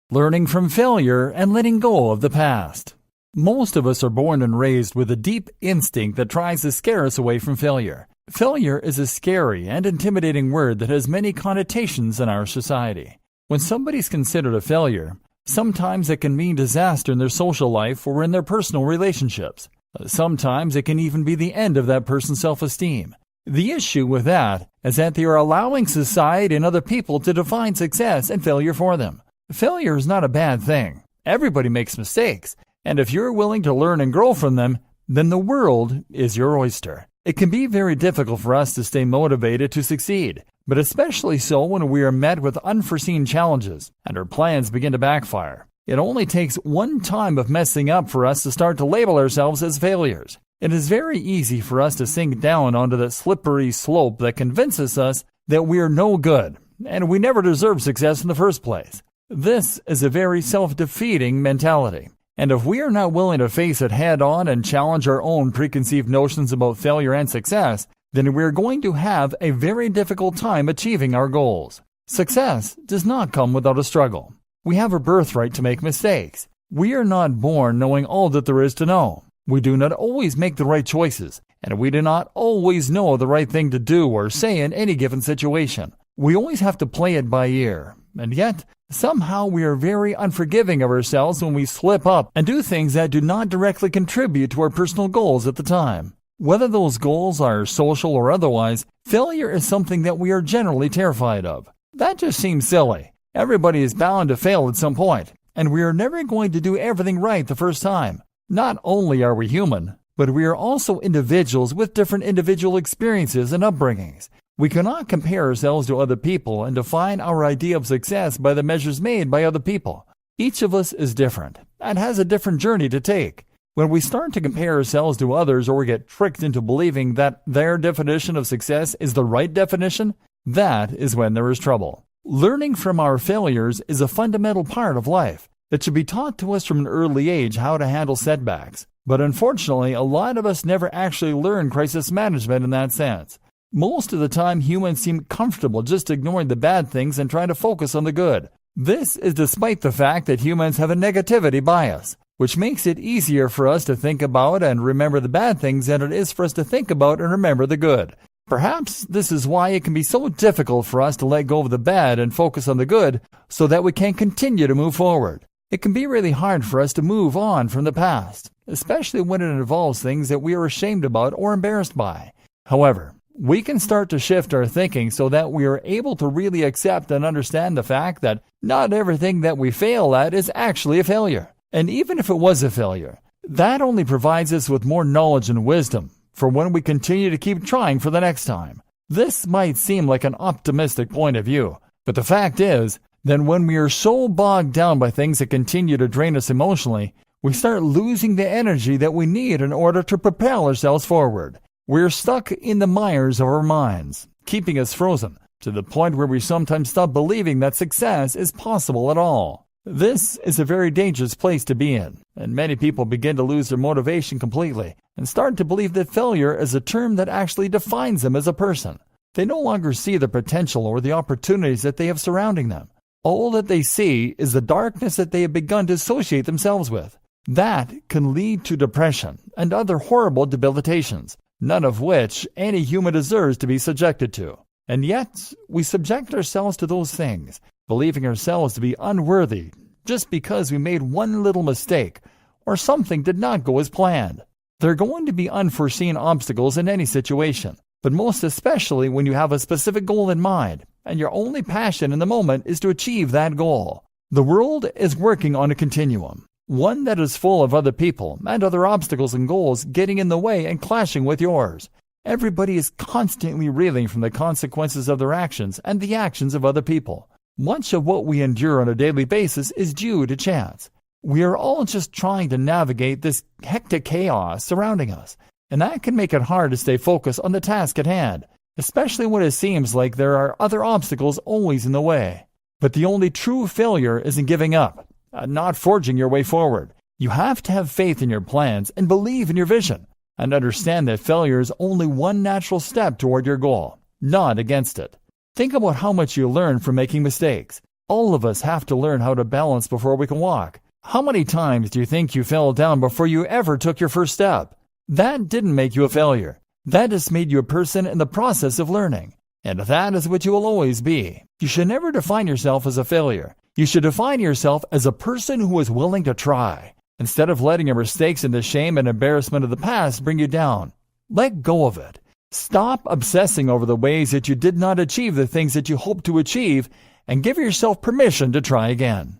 learning from failure and letting go of the past. Most of us are born and raised with a deep instinct that tries to scare us away from failure. Failure is a scary and intimidating word that has many connotations in our society. When somebody's considered a failure, sometimes it can mean disaster in their social life or in their personal relationships. Sometimes it can even be the end of that person's self-esteem. The issue with that is that they are allowing society and other people to define success and failure for them. Failure is not a bad thing. Everybody makes mistakes, and if you're willing to learn and grow from them, then the world is your oyster. It can be very difficult for us to stay motivated to succeed, but especially so when we are met with unforeseen challenges and our plans begin to backfire. It only takes one time of messing up for us to start to label ourselves as failures. It is very easy for us to sink down onto that slippery slope that convinces us that we are no good and we never deserve success in the first place. This is a very self-defeating mentality. And if we are not willing to face it head-on and challenge our own preconceived notions about failure and success, then we are going to have a very difficult time achieving our goals. Success does not come without a struggle. We have a birthright to make mistakes. We are not born knowing all that there is to know. We do not always make the right choices, and we do not always know the right thing to do or say in any given situation. We always have to play it by ear, and yet, somehow we are very unforgiving of ourselves when we slip up and do things that do not directly contribute to our personal goals at the time. Whether those goals are social or otherwise, failure is something that we are generally terrified of. That just seems silly. Everybody is bound to fail at some point, and we are never going to do everything right the first time. Not only are we human, but we are also individuals with different individual experiences and upbringings. We cannot compare ourselves to other people and define our idea of success by the measures made by other people. Each of us is different and has a different journey to take. When we start to compare ourselves to others or we get tricked into believing that their definition of success is the right definition, that is when there is trouble. Learning from our failures is a fundamental part of life. It should be taught to us from an early age how to handle setbacks. But unfortunately, a lot of us never actually learn crisis management in that sense. Most of the time, humans seem comfortable just ignoring the bad things and trying to focus on the good. This is despite the fact that humans have a negativity bias, which makes it easier for us to think about and remember the bad things than it is for us to think about and remember the good. Perhaps this is why it can be so difficult for us to let go of the bad and focus on the good so that we can continue to move forward. It can be really hard for us to move on from the past, especially when it involves things that we are ashamed about or embarrassed by. However, we can start to shift our thinking so that we are able to really accept and understand the fact that not everything that we fail at is actually a failure. And even if it was a failure, that only provides us with more knowledge and wisdom for when we continue to keep trying for the next time. This might seem like an optimistic point of view, but the fact is, then when we are so bogged down by things that continue to drain us emotionally, we start losing the energy that we need in order to propel ourselves forward. We're stuck in the mires of our minds, keeping us frozen, to the point where we sometimes stop believing that success is possible at all. This is a very dangerous place to be in, and many people begin to lose their motivation completely and start to believe that failure is a term that actually defines them as a person. They no longer see the potential or the opportunities that they have surrounding them. All that they see is the darkness that they have begun to associate themselves with. That can lead to depression and other horrible debilitations, none of which any human deserves to be subjected to. And yet, we subject ourselves to those things, believing ourselves to be unworthy just because we made one little mistake or something did not go as planned. There are going to be unforeseen obstacles in any situation, but most especially when you have a specific goal in mind, and your only passion in the moment is to achieve that goal. The world is working on a continuum, one that is full of other people and other obstacles and goals getting in the way and clashing with yours. Everybody is constantly reeling from the consequences of their actions and the actions of other people. Much of what we endure on a daily basis is due to chance. We are all just trying to navigate this hectic chaos surrounding us, and that can make it hard to stay focused on the task at hand, especially when it seems like there are other obstacles always in the way. But the only true failure is in giving up, not forging your way forward. You have to have faith in your plans and believe in your vision, and understand that failure is only one natural step toward your goal, not against it. Think about how much you learn from making mistakes. All of us have to learn how to balance before we can walk. How many times do you think you fell down before you ever took your first step? That didn't make you a failure. That just made you a person in the process of learning. And that is what you will always be. You should never define yourself as a failure. You should define yourself as a person who is willing to try. Instead of letting your mistakes and the shame and embarrassment of the past bring you down, let go of it. Stop obsessing over the ways that you did not achieve the things that you hoped to achieve, and give yourself permission to try again.